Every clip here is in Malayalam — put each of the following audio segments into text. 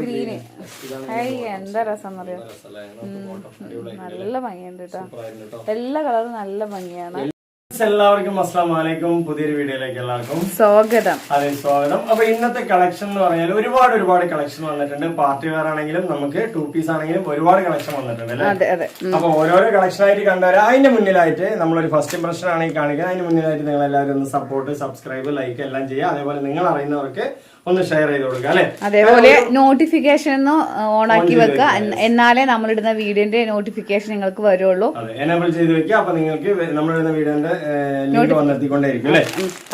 ഗ്രീന്. എന്താ രസം എന്നറിയോ, നല്ല ഭംഗിയുണ്ട് കേട്ടോ. എല്ലാ കളറും നല്ല ഭംഗിയാണ്. എല്ലാവർക്കും അസ്സലാമു അലൈക്കും. പുതിയൊരു വീഡിയോയിലേക്ക് എല്ലാവർക്കും സ്വാഗതം. അതെ, സ്വാഗതം. അപ്പൊ ഇന്നത്തെ കളക്ഷൻ എന്ന് പറഞ്ഞാൽ ഒരുപാട് കളക്ഷൻ വന്നിട്ടുണ്ട്. പാർട്ടി വെയർ ആണെങ്കിലും നമുക്ക് 2 പീസ് ആണെങ്കിലും ഒരുപാട് കളക്ഷൻ വന്നിട്ടുണ്ട് അല്ലേ. അപ്പൊ ഓരോരോ കളക്ഷൻ ആയിട്ട് കണ്ടുവരാം. അതിന്റെ മുന്നിലായിട്ട് നമ്മളൊരു ഫസ്റ്റ് ഇംപ്രഷൻ ആണ് ഈ കാണിക്കുക. അതിന്റെ മുന്നിലായിട്ട് നിങ്ങൾ എല്ലാവരും ഒന്ന് സപ്പോർട്ട്, സബ്സ്ക്രൈബ്, ലൈക്ക് എല്ലാം ചെയ്യുക. അതേപോലെ നിങ്ങൾ അറിയുന്നവർക്ക് ഒന്ന് ഷെയർ ചെയ്ത് കൊടുക്കുക അല്ലെ. അതേപോലെ നോട്ടിഫിക്കേഷൻ ഓൺ ആക്കി വെക്കുക, എന്നാലേ നമ്മളിടുന്ന വീഡിയോന്റെ നോട്ടിഫിക്കേഷൻ നിങ്ങൾക്ക് വരുള്ളൂ. എനേബിൾ ചെയ്ത് വെക്കുക. അപ്പൊ നിങ്ങൾക്ക് നമ്മളിടുന്ന വീഡിയോന്റെ ലിങ്ക് വന്നെത്തിക്കൊണ്ടേയിരിക്കും അല്ലെ.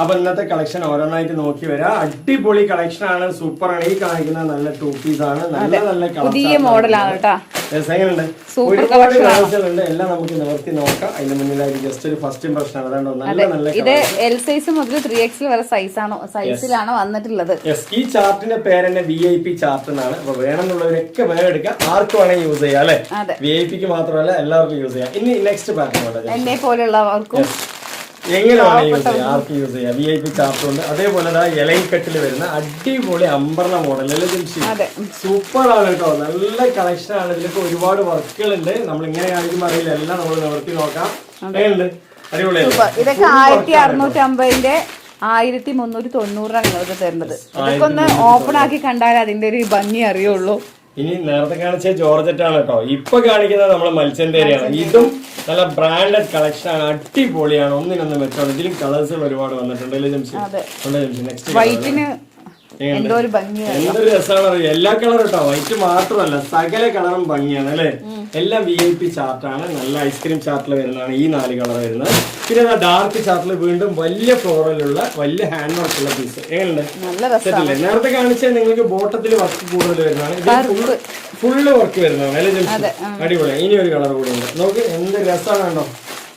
അപ്പൊ ഇന്നത്തെ കളക്ഷൻ ഓരോന്നായിട്ട് നോക്കി വരാം. അടിപൊളി കളക്ഷൻ ആണ്, സൂപ്പർ ആണ്. ഈ കാണിക്കുന്നത് നല്ല 2 പീസ് ആണ്, നല്ല പുതിയ മോഡലാണ് കേട്ടോ. എങ്ങനെയുണ്ട്, ഒരുപാട് കളക്ഷനുണ്ട്. എല്ലാം നമുക്ക് നിവർത്തി നോക്കാം. അതിന്റെ മുന്നിലായിട്ട് ജസ്റ്റ് ഒരു ഫസ്റ്റ് ഇംപ്രഷൻ ആണ്. അതുകൊണ്ടോ നല്ല ഇത് എൽ സൈസ് മുതൽ 3X വരെ സൈസിലാണ് വന്നിട്ടുള്ളത്. ഈ ചാർട്ടിന്റെ പേര് തന്നെ VIP ചാർട്ട് എന്നാണ്. അപ്പൊ വേണമെന്നുള്ളവരൊക്കെ വേറെ എടുക്കാം, ആർക്കും വേണമെങ്കിൽ യൂസ് ചെയ്യാം അല്ലെ. VIP മാത്രമല്ല എല്ലാവർക്കും യൂസ് ചെയ്യാം. ഇനി നെക്സ്റ്റ് പാറ്റേൺ എന്നെ പോലെയുള്ളവർക്കും എങ്ങനെ വേണമെങ്കിൽ യൂസ് ചെയ്യാം, ആർക്കും യൂസ് ചെയ്യാം. VIP ചാർട്ട് ഉണ്ട്. അതേപോലെ ഇലയിൽക്കെട്ടിൽ വരുന്ന അടിപൊളി അംബർല മോഡൽ സൂപ്പർ ആണ് കേട്ടോ. നല്ല കളക്ഷൻ ആണ്. ഇതിലൊക്കെ ഒരുപാട് വർക്കുകളുണ്ട്. നമ്മൾ ഇങ്ങനെ കാണിക്കുമ്പോൾ അറിയില്ല, എല്ലാം നമ്മൾ നിവർത്തി നോക്കാം. അടിപൊളിയാണ്. ഇതൊക്കെ 1650 1390 നിങ്ങൾക്ക് തരുന്നത്. ഇതൊക്കെ ഒന്ന് ഓപ്പൺ ആക്കി കണ്ടാൽ അതിന്റെ ഒരു ഭംഗി അറിയുള്ളൂ. ഇനി നേരത്തെ കാണിച്ച ജോർജറ്റ് ആണ് കേട്ടോ. ഇപ്പൊ കാണിക്കുന്നത് നമ്മളെ മത്സ്യന്തേരിയാണ്. ഇതും നല്ല ബ്രാൻഡഡ് കളക്ഷൻ ആണ്, അടിപൊളിയാണ്. ഒന്നിനൊന്നും മെച്ചമാണ്. ഇതിലും കളേഴ്സുകൾ ഒരുപാട് വന്നിട്ടുണ്ട്. വൈറ്റിന് എന്തൊരു ഭംഗിയാണ്, എന്തൊരു രസമാണ് അറിയാം. എല്ലാ കളറും കേട്ടോ, വൈറ്റ് മാത്രമല്ല സകല കളറും ഭംഗിയാണ് അല്ലെ. എല്ലാം VIP ചാർട്ടാണ്. നല്ല ഐസ്ക്രീം ചാർട്ടിൽ വരുന്നതാണ് ഈ 4 കളർ വരുന്നത്. പിന്നെ ഡാർക്ക് ചാർട്ടിൽ വീണ്ടും വലിയ ഫ്ലോറലുള്ള വലിയ ഹാൻഡ് വർക്ക് ഉള്ള പീസ്. എങ്ങനെയുണ്ട്, നേരത്തെ കാണിച്ചാൽ നിങ്ങൾക്ക് ബോട്ടത്തിൽ വർക്ക് കൂടുതൽ വരുന്നതാണ്. ഇത് ഫുള്ള് വർക്ക് വരുന്നതാണ് അല്ലെ. അടിപൊളി. ഇനി ഒരു കളർ കൂടി ഉണ്ട്. നമുക്ക് എന്ത് രസമാണ് കണ്ടോ.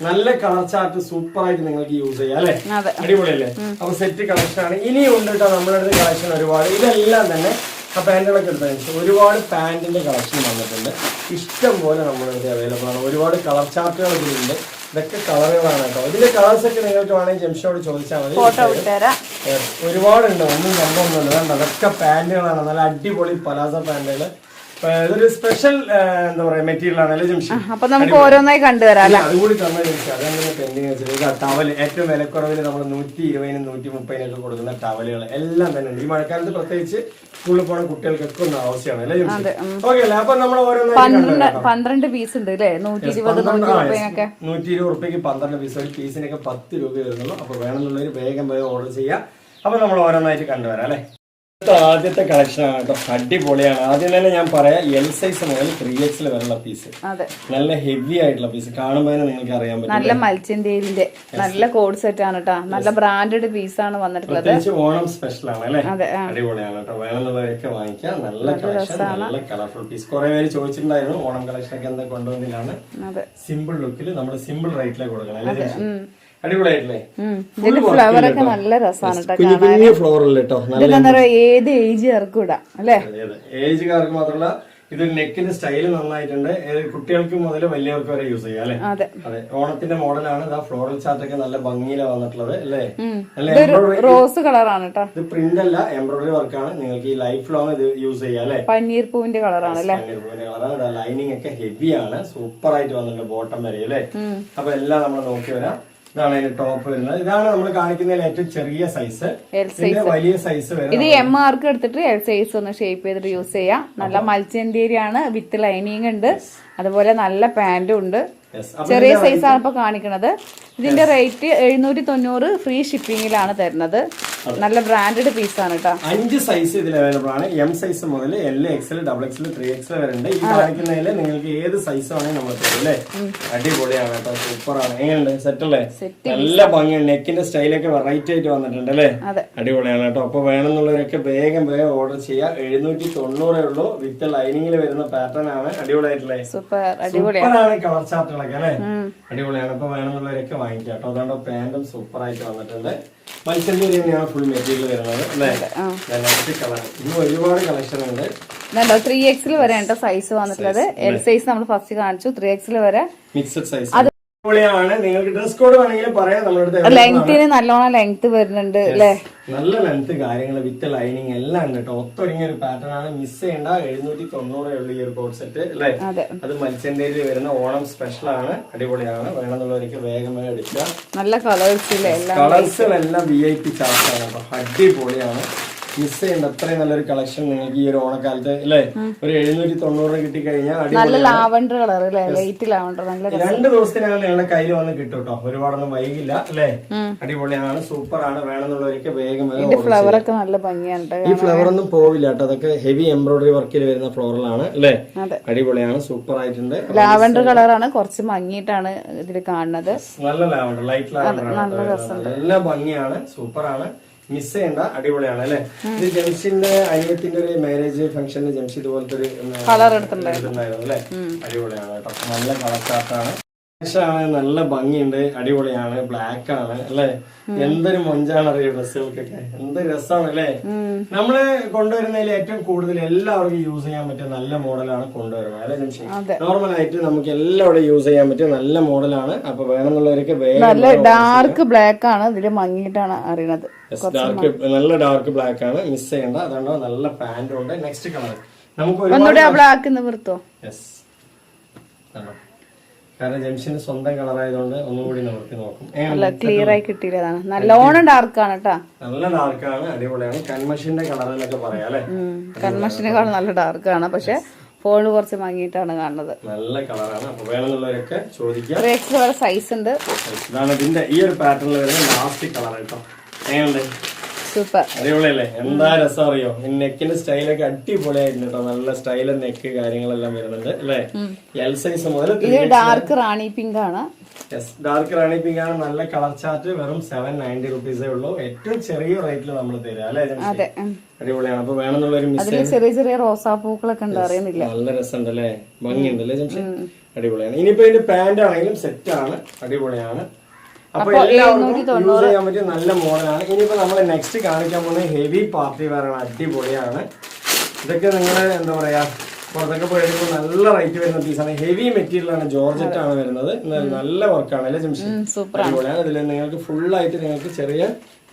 നല്ല കളർ ചാർട്ട് സൂപ്പർ ആയിട്ട് നിങ്ങൾക്ക് യൂസ് ചെയ്യാം അല്ലെ. അടിപൊളിയല്ലേ. അപ്പൊ സെറ്റ് കളക്ഷൻ ആണ്. ഇനിയും ഉണ്ട് കേട്ടോ നമ്മുടെ അടുത്ത് കളക്ഷൻ ഒരുപാട്. ഇതെല്ലാം തന്നെ ആ പാന്റുകളൊക്കെ എടുത്താൽ ഒരുപാട് പാന്റിന്റെ കളക്ഷൻ വന്നിട്ടുണ്ട്. ഇഷ്ടം പോലെ നമ്മുടെ അടുത്ത് അവൈലബിൾ ആണ്. ഒരുപാട് കളർ ചാർട്ടുകൾ ഇതിലുണ്ട്. ഇതൊക്കെ കളറുകളാണ് കേട്ടോ. ഇതിന്റെ കളേഴ്സ് ഒക്കെ നിങ്ങൾക്ക് വേണമെങ്കിൽ ജംഷോട് ചോദിച്ചാൽ മതി. ഒരുപാടുണ്ട്, ഒന്നും രണ്ടൊന്നുമില്ല. വേണ്ട, അതൊക്കെ പാന്റുകളാണ്. നല്ല അടിപൊളി പലാസ പാന്റുകള്. ഇതൊരു സ്പെഷ്യൽ എന്താ പറയാ മെറ്റീരിയൽ ആണ് അല്ലെ ജംഷി. അപ്പൊ നമുക്ക് ഓരോന്നായി കണ്ടുവരാം. അതുകൂടി തന്നെ ജംഷി. അതങ്ങനെ പെൻഡിങ് വെച്ചിട്ട് ടവൽ ഏറ്റവും വിലക്കുറവിൽ നമ്മൾ 120-നും 130-നൊക്കെ കൊടുക്കുന്ന ടവലുകൾ എല്ലാം തന്നെ ഉണ്ട്. ഈ മഴക്കാലത്ത് പ്രത്യേകിച്ച് സ്കൂളിൽ പോണ കുട്ടികൾക്കൊക്കെ ഒന്ന് ആവശ്യമാണ് അല്ലെ ജംഷി. ഓക്കെ അല്ലേ. അപ്പൊ നമ്മൾ ഓരോന്നായി 12 പീസ് ഉണ്ട് അല്ലേ. 120 റുപ്യക്ക് 12 പീസ്. ഒരു പീസിനൊക്കെ 10 രൂപ വരുന്നുള്ളൂ. അപ്പൊ വേണമെന്നുള്ളവർ വേഗം ഓർഡർ ചെയ്യാം. അപ്പൊ നമ്മൾ ഓരോന്നായിട്ട് കണ്ടുവരാം അല്ലെ. ആദ്യത്തെ കളക്ഷൻ ആണ് കേട്ടോ, അടിപൊളിയാണ്. ആദ്യം തന്നെ ഞാൻ പറയാം, എൽ സൈസ് മുതൽ 3X വരെയുള്ള പീസ്. നല്ല ഹെവി ആയിട്ടുള്ള പീസ്. കാണുമ്പോൾ നിങ്ങൾക്ക് അറിയാൻ പറ്റും. നല്ല മത്സ്യന്തേരിന്റെ നല്ല കോഡ് സെറ്റ് ആണ് കേട്ടോ. നല്ല ബ്രാൻഡഡ് പീസാണ് വന്നിട്ടുള്ളത്. ഓണം സ്പെഷ്യൽ ആണ് അല്ലെ. അടിപൊളിയാണ് കേട്ടോ. വേണമെന്നുള്ളവരൊക്കെ വാങ്ങിക്കാം. നല്ല കളക്ഷൻ, നല്ല കളർഫുൾ പീസ്. കുറെ പേര് ചോദിച്ചിട്ടുണ്ടായിരുന്നു ഓണം കളക്ഷൻ ഒക്കെ എന്താ കൊണ്ടുവന്നില്ലാണ്. സിമ്പിൾ ലുക്കിൽ നമ്മൾ സിമ്പിൾ റേറ്റിലേക്ക് കൊടുക്കണം അല്ലെ. അടിപൊളിയായിട്ടില്ലേ. ഫ്ലവർ ഒക്കെ നല്ല രസമാണ് കേട്ടോ. ഏത് ഏജുകാർക്കും ഇടാം അല്ലെ. ഏജുകാർക്ക് മാത്രമല്ല, ഇതൊരു നെക്കിന്റെ സ്റ്റൈല് നന്നായിട്ടുണ്ട്. കുട്ടികൾക്ക് മുതൽ വലിയവർക്ക് വരെ യൂസ് ചെയ്യാം അല്ലെ. അതെ, ഓണത്തിന്റെ മോഡലാണ്. ഫ്ലോറൽ ചാർട്ട് ഒക്കെ നല്ല ഭംഗിയിലാണ് വന്നിട്ടുള്ളത് അല്ലേ. റോസ് കളറാണ് കേട്ടോ. ഇത് പ്രിന്റ് അല്ല, എംബ്രോയിഡറി വർക്കാണ്. നിങ്ങൾക്ക് ഈ ലൈഫ് ലോങ് ഇത് യൂസ് ചെയ്യാം അല്ലെ. പനീർ പൂവിന്റെ കളറാണ് അല്ലെ. പനീർ പൂവിന്റെ കളറാണ്. ലൈനിങ് ഒക്കെ ഹെവി ആണ്. സൂപ്പർ ആയിട്ട് വന്നിട്ടുണ്ട് ബോട്ടം വരെ അല്ലെ. അപ്പൊ എല്ലാം നമ്മൾ നോക്കി വരാം. ഇതാണ് അതിന്റെ ടോപ്പ് വരുന്നത്. ഇതാണ് നമ്മൾ കാണിക്കുന്നതിൽ ഏറ്റവും ചെറിയ സൈസ്. വലിയ സൈസ് വരെ ഇത് MR എടുത്തിട്ട് L സൈസ് ഒന്ന് ഷേപ്പ് ചെയ്തിട്ട് യൂസ് ചെയ്യാം. നല്ല മത്സ്യന്തേരിയാണ്, വിത്ത് ലൈനിങ് ഉണ്ട്. അതുപോലെ നല്ല പാന്റും ഉണ്ട്. ചെറിയ സൈസ് ആണ് ഇപ്പൊ കാണിക്കുന്നത്. ഇതിന്റെ റേറ്റ് 790, ഫ്രീ ഷിപ്പിംഗിലാണ് തരുന്നത്. നല്ല ബ്രാൻഡഡ് പീസാണ് കേട്ടോ. 5 സൈസ് ഇതിൽ അവൈലബിൾ ആണ്. M സൈസ് മുതൽ L, XL, XXL, 3XL വരെ ഉണ്ട്. ഈ കാണിക്കുന്നതിൽ നിങ്ങൾക്ക് ഏത് സൈസ് ആണെങ്കിൽ നമ്മൾ തരും അല്ലേ. അടിപൊളിയാണ് കേട്ടോ, സൂപ്പർ ആണ്. എങ്ങനെയുണ്ട്, സെറ്റ് അല്ലേ. നല്ല ഭംഗിയാണ്. നെക്കിന്റെ സ്റ്റൈലൊക്കെ വെറൈറ്റി ആയിട്ട് വന്നിട്ടുണ്ട് അല്ലേ. അടിപൊളിയാണ് കേട്ടോ. അപ്പൊ വേണമെന്നുള്ളവരൊക്കെ വേഗം ഓർഡർ ചെയ്യാം. 790 ഉള്ളൂ. വിത്ത് ലൈനിങ്ങിൽ വരുന്ന പാറ്റേൺ ആണ്. അടിപൊളിയായിട്ടില്ലേ. സൂപ്പറാണ് കളർ ചാർട്ടുകളൊക്കെ അല്ലെ. അടിപൊളിയാണ്. അപ്പൊ വേണമെന്നുള്ളവരൊക്കെ വാങ്ങിക്കാം കേട്ടോ. അതുകൊണ്ട് പാന്റും സൂപ്പർ ആയിട്ട് വന്നിട്ടുണ്ട്. മത്സ്യന്തേരി തന്നെയാണ് ഫുൾ മെറ്റീരിയൽ വരുന്നത് അല്ലേ. കളർ ഇന്ന് ഒരുപാട് കളക്ഷൻ ഉണ്ട്. 3XL വരെ സൈസ് വന്നിട്ടുള്ളത്. L സൈസ് നമ്മൾ ഫസ്റ്റ് കാണിച്ചു. 3XL വരെ മിക്സഡ് സൈസ്. നിങ്ങൾക്ക് ഡ്രസ് കോഡ് വേണമെങ്കിലും പറയാം. നമ്മുടെ ലെങ്ത്തിന് നല്ലോണം ലെങ്ത് വരുന്നുണ്ട് അല്ലെ. നല്ല ലെങ്ത് കാര്യങ്ങൾ വിത്ത് ലൈനിങ് എല്ലാം ഉണ്ട് കേട്ടോ. ഒത്തൊരുങ്ങിയ ഒരു പാറ്റേൺ ആണ്. മിസ് ചെയ്യേണ്ട. 790 ഉള്ള ഈ ഒരു കോഡ് സെറ്റ് അല്ലേ? അത് മത്സ്യന്തേരിയിൽ വരുന്ന ഓണം സ്പെഷ്യൽ ആണ്. അടിപൊളിയാണ്. വേണമെന്നുള്ളവർക്ക് വേഗം എടുക്കുക. നല്ല കളേഴ്സിലെല്ലാം VIP ചാർട്ടാണ് കേട്ടോ. അടിപൊളിയാണ്. മിസ് ചെയ്യേണ്ട. അത്രയും നല്ലൊരു കളക്ഷൻ നിങ്ങൾക്ക് ഈ ഒരു ഓണക്കാലത്ത് അല്ലേ ഒരു 790 കിട്ടിക്കഴിഞ്ഞാൽ നല്ല ലാവണ്ടർ കളർ അല്ലേ? Light lavender. നല്ല 2 ദിവസത്തിനകം നിങ്ങളുടെ കയ്യിൽ വന്ന് കിട്ടും കേട്ടോ. ഒരുപാടൊന്നും വൈകില്ല അല്ലേ? അടിപൊളിയാണ്. സൂപ്പർ ആണ്. വേണമെന്നുള്ളവർക്ക് വേഗം ഫ്ലവർ ഒക്കെ നല്ല ഭംഗിയാണ്. ഈ ഫ്ലവർ ഒന്നും പോവില്ല കേട്ടോ. അതൊക്കെ ഹെവി എംബ്രോയിഡറി വർക്കിൽ വരുന്ന ഫ്ലോറലാണ് അല്ലേ? അടിപൊളിയാണ്. സൂപ്പർ ആയിട്ടുണ്ട്. ലാവണ്ടർ കളറാണ്. കുറച്ച് മങ്ങിയിട്ടാണ് ഇതിൽ കാണുന്നത്. നല്ല ലാവണ്ടർ, ലൈറ്റ് ലാവണ്ടർ നല്ല ഭംഗിയാണ്. സൂപ്പർ ആണ്. മിസ് ചെയ്യണ്ട. അടിപൊളിയാണ് അല്ലെ? ഇത് ജംഷിന്റെ അനിയത്തിന്റെ ഒരു മാരേജ് ഫംഗ്ഷന് ജംഷി ഇതുപോലത്തെ ഒരു കളർ എടുത്തിട്ടുണ്ടായിരുന്നു അല്ലെ? അടിപൊളിയാണ് കേട്ടോ. നല്ല കളർ ചാർട്ടാണ്. നല്ല ഭംഗിയുണ്ട്. അടിപൊളിയാണ്. ബ്ലാക്ക് ആണ് അല്ലെ? എന്തൊരു മൊഞ്ചാണ് അറിയോ ഡ്രസ്സുകൾക്കൊക്കെ. എന്ത് രസമാണ് അല്ലെ? നമ്മള് കൊണ്ടുവരുന്നതിൽ ഏറ്റവും കൂടുതൽ എല്ലാവർക്കും യൂസ് ചെയ്യാൻ പറ്റിയ നല്ല മോഡലാണ് കൊണ്ടുവരുന്നത് അല്ലെ ജംഷി? നോർമൽ ആയിട്ട് നമുക്ക് എല്ലാവരും യൂസ് ചെയ്യാൻ പറ്റിയ നല്ല മോഡലാണ്. അപ്പൊ വേണമെന്നുള്ളവർക്ക് നല്ല ഡാർക്ക് ബ്ലാക്ക് ആണ്. ഇതില് മങ്ങിയിട്ടാണ് അറിയണത്. നല്ല ഡാർക്ക് ബ്ലാക്ക് ആണ്. മിസ് ചെയ്യണ്ട. അതുകൊണ്ടോ നല്ല പാന്റും ഉണ്ട്. നെക്സ്റ്റ് കളർ നമുക്ക് ബ്ലാക്ക് നിവർത്തോ? കാരണം ജംഷന് സ്വന്തം കളർ ആയതുകൊണ്ട് ഒന്നുകൂടി നമുക്ക് നോക്കും. ക്ലിയർ ആയി കിട്ടിയില്ലതാണ്. നല്ലോണം ഡാർക്കാണ് കേട്ടാ. നല്ല ഡാർക്കാണ്. അടിപൊളിയാണ്. കൺമഷിന്റെ കളറിലൊക്കെ പറയാം അല്ലെ? കൺമഷിനെക്കാൾ നല്ല ഡാർക്കാണ്. പക്ഷെ ഫോണിൽ കുറച്ച് മങ്ങിയിട്ടാണ് കാണുന്നത്. നല്ല കളറാണ്. അപ്പൊ വേണമെന്നുള്ളവരൊക്കെ ചോദിക്കാം. സൈസ് ഉണ്ട്. ഇതാണ് ഇതിന്റെ ഈ ഒരു പാറ്റേണിൽ വരുന്ന ലാസ്റ്റ് കളർ കേട്ടോ. എങ്ങനെയുണ്ട്? സൂപ്പർ. അടിപൊളിയല്ലേ? എന്താ രസം അറിയോ? നെക്കിന്റെ സ്റ്റൈലൊക്കെ അടിപൊളിയായിട്ടുണ്ട് കേട്ടോ. നല്ല സ്റ്റൈല് നെക്ക് കാര്യങ്ങളെല്ലാം വരുന്നുണ്ട് അല്ലെ? എൽ സൈസ് മുതൽ ഡാർക്ക് റാണി പിങ്ക് ആണ്. ഡാർക്ക് റാണി പിങ്ക് ആണ്. നല്ല കളർ ചാർട്ട്. വെറും 790 റുപ്പീസേ ഉള്ളൂ. ഏറ്റവും ചെറിയ റേറ്റിൽ നമ്മൾ തരാം അല്ലെ? അടിപൊളിയാണ്. അപ്പൊ വേണമെന്നുള്ളൊരു ചെറിയ ചെറിയ റോസാപ്പൂക്കളൊക്കെ ഉണ്ട്. അറിയുന്നില്ല. നല്ല രസമുണ്ട് അല്ലേ? ഭംഗിയുണ്ടല്ലേ ജംഷി? അടിപൊളിയാണ്. ഇനിയിപ്പോ ഇതിന്റെ പാന്റ് ആണെങ്കിലും സെറ്റ് ആണ്. അടിപൊളിയാണ്. അപ്പൊ എല്ലാവർക്കും യൂസ് ചെയ്യാൻ പറ്റിയ നല്ല മോഡലാണ്. ഇനിയിപ്പോ നമ്മൾ നെക്സ്റ്റ് കാണിക്കാൻ പോകുന്നത് ഹെവി പാർട്ടി വെയർ ആണ്. അടിപൊളിയാണ്. ഇതൊക്കെ നിങ്ങൾ എന്താ പറയാ പുറത്തൊക്കെ പോയെടുക്കുമ്പോൾ നല്ല റേറ്റ് വരുന്ന പീസാണ്. ഹെവി മെറ്റീരിയൽ ആണ്. ജോർജറ്റ് ആണ് വരുന്നത്. നല്ല വർക്കാണ് അല്ലെ ജംഷി? അടിപൊളിയാണ്. ഇതിൽ നിങ്ങൾക്ക് ഫുള്ളായിട്ട് നിങ്ങൾക്ക് ചെറിയ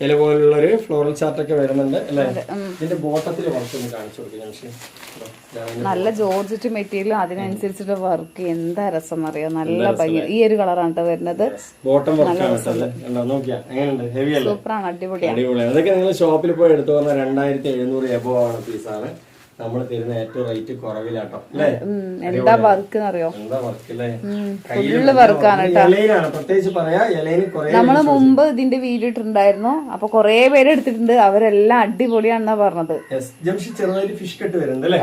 ഇല പോലുള്ള ഒരു ഫ്ലോറൽ ചാർട്ട് ഒക്കെ വരുന്നുണ്ട് അല്ലെ? ഇതിന്റെ ബോട്ടത്തിൽ വർക്ക് ഒന്ന് കാണിച്ചു കൊടുക്കും ജംഷി. നല്ല ജോർജറ്റ് മെറ്റീരിയലും അതിനനുസരിച്ചിട്ട് വർക്ക്. എന്താ രസം അറിയാം. നല്ല ഭംഗി. ഈ ഒരു കളറാണ് വരുന്നത്. ബോട്ടം വർക്കാണ്. നോക്കിയാ എങ്ങനെയുണ്ട്? ഹെവി അല്ലേ? സൂപ്പറാണ്. അടിപൊളിയാണ്. അടിപൊളിയാണ്. അതൊക്കെ നിങ്ങൾ ഷോപ്പിൽ പോയി എടുത്തു പറഞ്ഞാൽ 2700 എബോ ആണ് പീസാണ്. നമ്മൾ തരുന്ന ഏറ്റവും റേറ്റ് കുറവിലാട്ടോ അല്ലേ? എന്താ വർക്ക് അറിയോ? എന്താ വർക്ക് അല്ലേ? ഫുള്ള് വർക്കാണ് ഇലയിലാണ് പ്രത്യേകിച്ച് പറയാ. ഇലയിൽ നമ്മള് മുമ്പ് ഇതിന്റെ വീഡിയോ ഇട്ടിട്ടുണ്ടായിരുന്നു. അപ്പൊ കൊറേ പേര് എടുത്തിട്ടുണ്ട്. അവരെല്ലാം അടിപൊളിയാണെന്നാ പറഞ്ഞത്. ജംഷി ചെറുതായിട്ട് ഫിഷ് കട്ട് വരുന്നുണ്ട് അല്ലേ?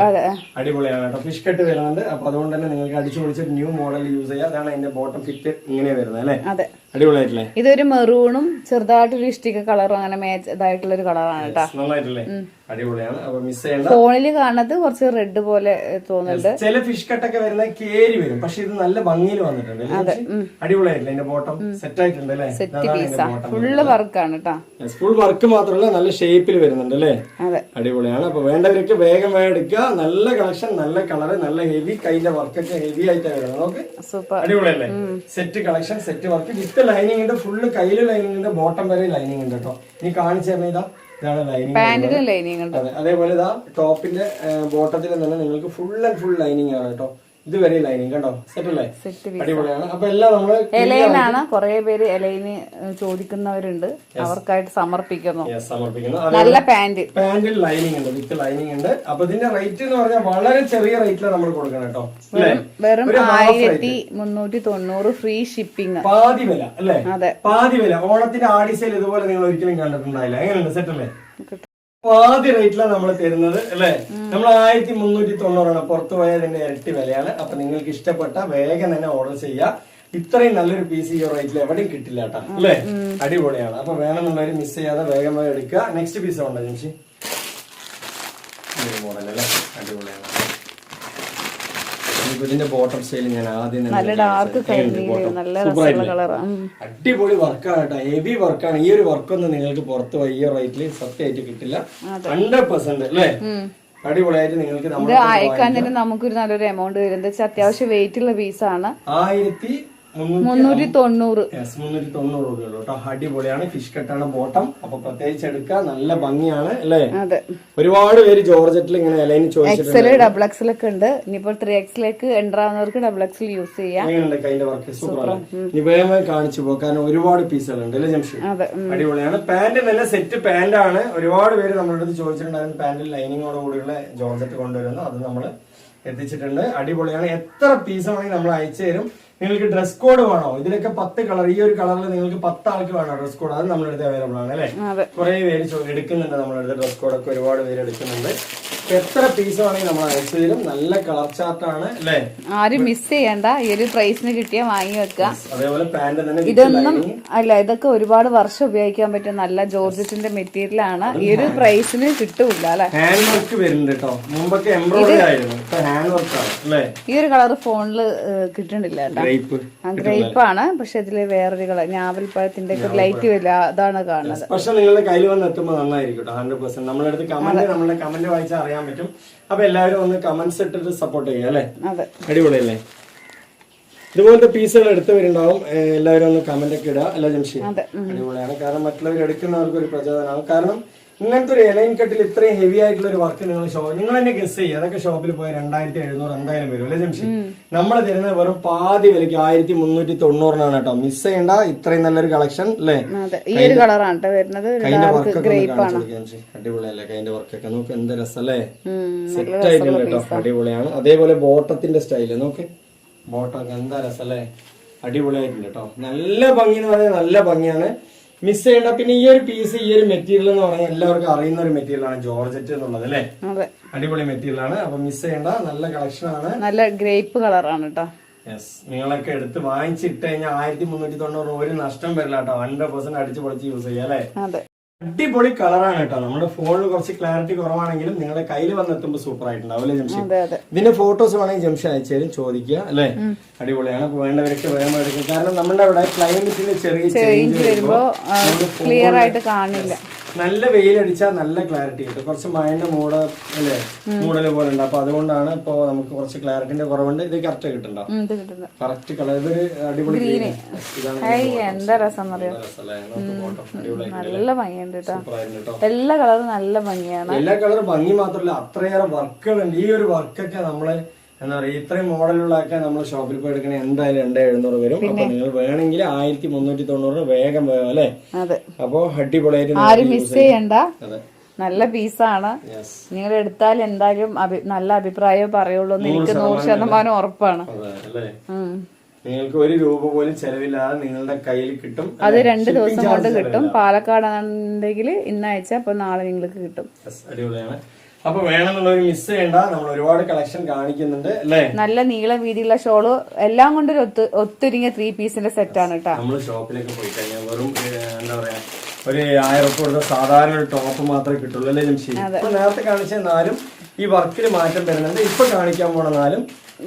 അടിപൊളിയാണ് കേട്ടോ. ഫിഷ് കട്ട് വരുന്നുണ്ട്. അപ്പൊ അതുകൊണ്ട് തന്നെ നിങ്ങൾക്ക് അടിച്ചു പൊളിച്ചൊരു ന്യൂ മോഡൽ യൂസ് ചെയ്യാം. അതാണ് അതിന്റെ ബോട്ടം ഫിറ്റ് ഇങ്ങനെ വരുന്നത് അല്ലേ? അതെ. അടിപൊളിയായിട്ടില്ലേ? ഇതൊരു മെറൂണും ചെറുതായിട്ടൊരു ഇഷ്ടിക കളറും അങ്ങനെ മാച്ച് ഇതായിട്ടുള്ള ഒരു കളറാണ് കേട്ടോ. നന്നായിട്ടില്ലേ? അടിപൊളിയാണ്. അപ്പൊ മിസ് ചെയ്യണ്ട. ഫോണില് കാണുന്നത് കുറച്ച് റെഡ് പോലെ തോന്നുന്നുണ്ട്. ചില ഫിഷ് കട്ടൊക്കെ വരുന്ന കേരി വരും. പക്ഷെ ഇത് നല്ല ഭംഗിയിൽ വന്നിട്ടുണ്ട്. അടിപൊളിയായിട്ടില്ല? അതിന്റെ ബോട്ടം സെറ്റ് ആയിട്ടുണ്ട് അല്ലേ? ഫുള്ള് വർക്കാണ് കേട്ടോ. ഫുൾ വർക്ക് മാത്രമല്ല നല്ല ഷേപ്പിൽ വരുന്നുണ്ട് അല്ലേ? അടിപൊളിയാണ്. അപ്പൊ വേണ്ടവർക്ക് വേഗം എടുക്കുക. നല്ല കളക്ഷൻ, നല്ല കളറ്, നല്ല ഹെവി കൈന്റെ വർക്കൊക്കെ ഹെവി ആയിട്ടാണ് വരുന്നത്. നോക്ക്. അടിപൊളിയല്ലേ? Set collection, set work with lining ഉണ്ട്. ഫുള്ള് കയ്യില് ലൈനിങ് ഉണ്ട്. ബോട്ടം വരെ ലൈനിങ് ഉണ്ട് കേട്ടോ. ഇനി കാണിച്ചു തരുന്ന ഇതാ ഇതാണ് ലൈനിങ്. അതേപോലെ ഇതാ ടോപ്പിന്റെ ബോട്ടത്തിൽ തന്നെ നിങ്ങൾക്ക് ഫുൾ ആൻഡ് ഫുൾ ലൈനിങ് ആണ് കേട്ടോ. ഇതുവരെ ലൈനിങ് കണ്ടോ? സെറ്റ് അല്ലേ? അടിപൊളിയാണ്. അപ്പൊ എല്ലാം നമ്മള് എലൈനാണ്. കുറെ പേര് എലൈന് ചോദിക്കുന്നവരുണ്ട്. അവർക്കായിട്ട് സമർപ്പിക്കുന്നു. നല്ല പാന്റിൽ ലൈനിങ് ഉണ്ട്. വിത്ത് ലൈനിങ് ഉണ്ട്. അപ്പൊ ഇതിന്റെ റേറ്റ് എന്ന് പറഞ്ഞാൽ വളരെ ചെറിയ റേറ്റിലാണ് നമ്മൾ കൊടുക്കണം കേട്ടോ. വെറും 1390 ഫ്രീ ഷിപ്പിംഗ്. പാതി വില അല്ലേ? പാതി വില. ഓണത്തിന്റെ ആടി സെയിൽ ഇതുപോലെ നിങ്ങൾ ഒരിക്കലും കണ്ടിട്ടുണ്ടായില്ല. എങ്ങനെയുണ്ട്? സെറ്റ് അല്ലേ? പാതി റേറ്റിലാണ് നമ്മൾ തരുന്നത് അല്ലെ? നമ്മൾ 1390 പുറത്തു പോയതിന്റെ ഇരട്ടി വിലയാണ്. അപ്പൊ നിങ്ങൾക്ക് ഇഷ്ടപ്പെട്ട വേഗം തന്നെ ഓർഡർ ചെയ്യാം. ഇത്രയും നല്ലൊരു പീസ് ഈ റേറ്റിൽ എവിടെയും കിട്ടില്ല കേട്ടോ അല്ലെ? അടിപൊളിയാണ്. അപ്പൊ വേണമെന്നുള്ളവര് മിസ് ചെയ്യാതെ വേഗം എടുക്കുക. നെക്സ്റ്റ് പീസ് ഉണ്ടോ ജംഷി? മോഡൽ അല്ലേ? അടിപൊളിയാണ്. ഇതിന്റെ ബോട്ടം സ്റ്റൈൽ ഞാൻ ആദ്യം അടിപൊളി വർക്കാണ് കേട്ടോ. ഹെവി വർക്കാണ്. ഈ ഒരു വർക്കൊന്നും നിങ്ങൾക്ക് പുറത്ത് പോയി ഈ റേറ്റിൽ സത്യമായിട്ട് കിട്ടില്ല. 100% അല്ലേ? അടിപൊളിയായിട്ട് നിങ്ങൾക്ക് അയക്കാൻ തന്നെ നമുക്കൊരു നല്ലൊരു എമൗണ്ട് വരും. അത്യാവശ്യം വെയിറ്റ് ഉള്ള പീസാണ്. 390. 390 രൂപയുള്ളൂ കേട്ടോ. അടിപൊളിയാണ്. ഫിഷ് കട്ടാണ് ബോട്ടം. അപ്പൊ പ്രത്യേകിച്ച് എടുക്കുക. നല്ല ഭംഗിയാണ് അല്ലേ? അതെ. ഒരുപാട് പേര് ജോർജറ്റിൽ ഇങ്ങനെ ഇലയിന് ചോദിച്ചിട്ടുണ്ട്. XL, XXL ഒക്കെ ഉണ്ട്. ഇനിയിപ്പോ 3XL എൻ്ററാവുന്നവർക്ക് XXL യൂസ് ചെയ്യാം. എങ്ങനെയുണ്ട് കൈന്റെ വർക്ക്? സൂപ്പറാണ്. ഇനി വേഗം കാണിച്ചു പോകും, കാരണം ഒരുപാട് പീസുകളുണ്ട് അല്ലേ ജംഷി? അടിപൊളിയാണ്. പാന്റ് തന്നെ സെറ്റ് പാന്റ് ആണ്. ഒരുപാട് പേര് നമ്മുടെ അടുത്ത് ചോദിച്ചിട്ടുണ്ടായിരുന്നു പാന്റിൽ ലൈനിങ്ങോട് കൂടിയുള്ള ജോർജറ്റ് കൊണ്ടുവരുന്നു. അത് നമ്മൾ എത്തിച്ചിട്ടുണ്ട്. അടിപൊളിയാണ്. എത്ര പീസ് വേണമെങ്കിൽ നമ്മൾ അയച്ചു തരും. നിങ്ങൾക്ക് ഡ്രസ് കോഡ് വേണോ? ഇതിലൊക്കെ 10 കളർ, ഈ ഒരു കളറിൽ നിങ്ങൾക്ക് 10 ആൾക്ക് വേണോ ഡ്രസ് കോഡ്? അത് നമ്മുടെ അടുത്ത് അവൈലബിൾ ആണ് അല്ലെ? കുറെ പേര് എടുക്കുന്നുണ്ട് നമ്മുടെ അടുത്ത് ഡ്രസ് കോഡൊക്കെ, ഒരുപാട് പേര് എടുക്കുന്നുണ്ട്. എത്ര പീസ് വേണമെങ്കിൽ നമ്മൾ അയച്ചു തരും. നല്ല കളർ ചാർട്ടാണ് അല്ലെ? ആരും മിസ് ചെയ്യണ്ട. ഈ ഒരു പ്രൈസിന് കിട്ടിയാൽ വാങ്ങി വെക്കുക. അതേപോലെ പാന്റ് തന്നെ ഇതൊന്നും അല്ല, ഇതൊക്കെ ഒരുപാട് വർഷം ഉപയോഗിക്കാൻ പറ്റും. നല്ല ജോർജറ്റിന്റെ മെറ്റീരിയൽ ആണ്. ഈ ഒരു പ്രൈസിന് കിട്ടൂല അല്ലെ? ഹാൻഡ് വർക്ക് വരുന്നുണ്ട് കേട്ടോ. മുമ്പൊക്കെ എംബ്രോയിഡറി ആയിരുന്നു, ഹാൻഡ് വർക്ക് ആണ് അല്ലെ? ഈ ഒരു കളർ ഫോണില് കിട്ടണില്ല. ഗ്രേപ്പ് ആണ്, പക്ഷെ ഇതില് വേറൊരു കളർ ഞാവൽപ്പഴത്തിന്റെ ലൈറ്റ് വരില്ല, അതാണ് കാണുന്നത്. പക്ഷെ നിങ്ങളുടെ കയ്യിൽ വന്ന് എത്തുമ്പോൾ നന്നായിരിക്കും 100%. നമ്മളെ അടുത്ത് നമ്മളുടെ കമന്റ് വായിച്ചാൽ അറിയാൻ പറ്റും. അപ്പൊ എല്ലാവരും ഒന്ന് കമന്റ്സ് ഇട്ടിട്ട് സപ്പോർട്ട് ചെയ്യുക അല്ലെ? അടിപൊളിയല്ലേ? ഇതുപോലത്തെ പീസുകൾ എടുത്തവരുണ്ടാവും. എല്ലാവരും ഒന്ന് കമന്റ് ഒക്കെ ഇടുക അല്ല ജംഷി? അടിപൊളിയാണ്. കാരണം മറ്റുള്ളവർ എടുക്കുന്നവർക്ക് ഒരു പ്രചോദനമാണ്. കാരണം ഇങ്ങനത്തെ ഒരു എലൈൻ കട്ടിൽ ഇത്രയും ഹെവി ആയിട്ടുള്ള ഒരു വർക്ക് നിങ്ങൾ തന്നെ ഗസ് ചെയ്യുക. അതൊക്കെ ഷോപ്പിൽ പോയി 2700 എന്തായാലും വരും അല്ലെ ജംഷി? നമ്മൾ തരുന്നത് വെറും പാതി വിലയ്ക്ക് 1390 കേട്ടോ. മിസ് ചെയ്യണ്ട. ഇത്രയും നല്ലൊരു കളക്ഷൻ അല്ലേ? ഈ ഒരു കളറാണ് വരുന്നത്. കൈന്റെ വർക്കൊക്കെ അടിപൊളിയല്ലേ? കൈന്റെ വർക്കൊക്കെ നോക്ക്, എന്ത് രസല്ലേ? സെറ്റ് ആയിട്ടുണ്ട് കേട്ടോ. അടിപൊളിയാണ്. അതേപോലെ ബോട്ടത്തിന്റെ സ്റ്റൈല് നോക്ക്, ബോട്ടൊക്കെ എന്താ രസല്ലേ? അടിപൊളിയായിട്ടുണ്ട് കേട്ടോ. നല്ല ഭംഗി എന്ന് പറഞ്ഞാൽ നല്ല ഭംഗിയാണ്. മിസ് ചെയ്യണ്ട. പിന്നെ ഈ ഒരു പീസ്, ഈ ഒരു മെറ്റീരിയൽ എന്ന് പറഞ്ഞാൽ എല്ലാവർക്കും അറിയുന്ന ഒരു മെറ്റീരിയൽ ആണ് ജോർജറ്റ് എന്നുള്ളത് അല്ലെ? അടിപൊളി മെറ്റീരിയൽ ആണ്. അപ്പൊ മിസ് ചെയ്യണ്ട. നല്ല കളക്ഷൻ ആണ്. നല്ല ഗ്രേപ്പ് കളറാണ് കേട്ടോ. യെസ്, നിങ്ങളൊക്കെ എടുത്ത് വാങ്ങിച്ചിട്ട് കഴിഞ്ഞാൽ 1390 ഒരു നഷ്ടം വരില്ല കേട്ടോ. 100% അടിച്ചു പൊളിച്ച് യൂസ് ചെയ്യാം അല്ലെ? അടിപൊളി കളറാണ് കേട്ടോ. നമ്മുടെ ഫോണിൽ കുറച്ച് ക്ലാരിറ്റി കുറവാണെങ്കിലും നിങ്ങളുടെ കയ്യിൽ വന്നെത്തുമ്പോൾ സൂപ്പർ ആയിട്ടുണ്ടാവും അല്ലെ ജംഷി? ഇതിന്റെ ഫോട്ടോസ് വേണമെങ്കിൽ ജംഷി അയച്ചാലും ചോദിക്കുക അല്ലെ? അടിപൊളിയാണ്. വേണ്ടവരൊക്കെ വേഗം എടുക്കും. കാരണം നമ്മുടെ അവിടെ ക്ലൈമറ്റിന് ചെറിയ ചേഞ്ച് വരുമ്പോ ക്ലിയർ ആയിട്ട് കാണില്ല. നല്ല വെയിലടിച്ചാൽ നല്ല ക്ലാരിറ്റി കിട്ടും. കുറച്ച് മഴന്റെ അല്ലേ മൂടല് പോലെ ഉണ്ട്. അപ്പൊ അതുകൊണ്ടാണ് ഇപ്പൊ നമുക്ക് കുറച്ച് ക്ലാരിറ്റിന്റെ കുറവുണ്ട്. ഇത് കറക്റ്റ് കിട്ടുണ്ടോ? Correct colour. ഇതൊരു അടിപൊളി എന്താ രസം നല്ല ഭംഗിയുണ്ട് കേട്ടോ. എല്ലാ കളറും നല്ല ഭംഗിയാണ്. എല്ലാ കളറും ഭംഗി മാത്രമല്ല, അത്രയേറെ വർക്കുകളുണ്ട്. ഈ ഒരു വർക്കൊക്കെ നമ്മള് എന്താ പറയാ, ഇത്രയും മോഡലുകളൊക്കെ നമ്മൾ ഷോപ്പിൽ പോയി എടുക്കണേ എന്തായാലും 2700 വരും. അപ്പൊ നിങ്ങൾ വേണമെങ്കിൽ 1390 വേഗം വേഗം അല്ലെ? അപ്പൊ അടിപൊളിയായിട്ട് മിസ് ചെയ്യണ്ട. നല്ല പീസാണ്. നിങ്ങൾ എടുത്താൽ എന്തായാലും നല്ല അഭിപ്രായം പറയുള്ളൂ എന്ന് എനിക്ക് 100% ഉറപ്പാണ്. നിങ്ങൾക്ക് 1 രൂപ പോലും ചെലവില്ലാതെ നിങ്ങളുടെ കയ്യിൽ കിട്ടും. അത് 2 ദിവസം കൊണ്ട് കിട്ടും. പാലക്കാടാണെന്നുണ്ടെങ്കിൽ ഇന്ന് അയച്ചാൽ അപ്പൊ നാളെ നിങ്ങൾക്ക് കിട്ടും. അടിപൊളിയാണ്. അപ്പൊ വേണമെന്നുള്ളവർ മിസ് ചെയ്യണ്ട. നമ്മൾ ഒരുപാട് കളക്ഷൻ കാണിക്കുന്നുണ്ട് അല്ലേ? നല്ല നീളം വീതിയുള്ള ഷോള് എല്ലാം കൊണ്ട് ഒത്തൊരുങ്ങിയ 3 പീസിന്റെ സെറ്റ് ആണ് കേട്ടോ. നമ്മള് ഷോപ്പിലേക്ക് പോയി കഴിഞ്ഞാൽ വെറും എന്താ പറയാ ഒരു 1000 രൂപ കൊടുത്ത സാധാരണ ഒരു ടോപ്പ് മാത്രമേ കിട്ടുള്ളൂ അല്ലേ ജംഷി? നേരത്തെ കാണിച്ച 4 ഈ വർക്കിൽ മാറ്റം വരുന്നുണ്ട്. ഇപ്പൊ കാണിക്കാൻ പോണ 4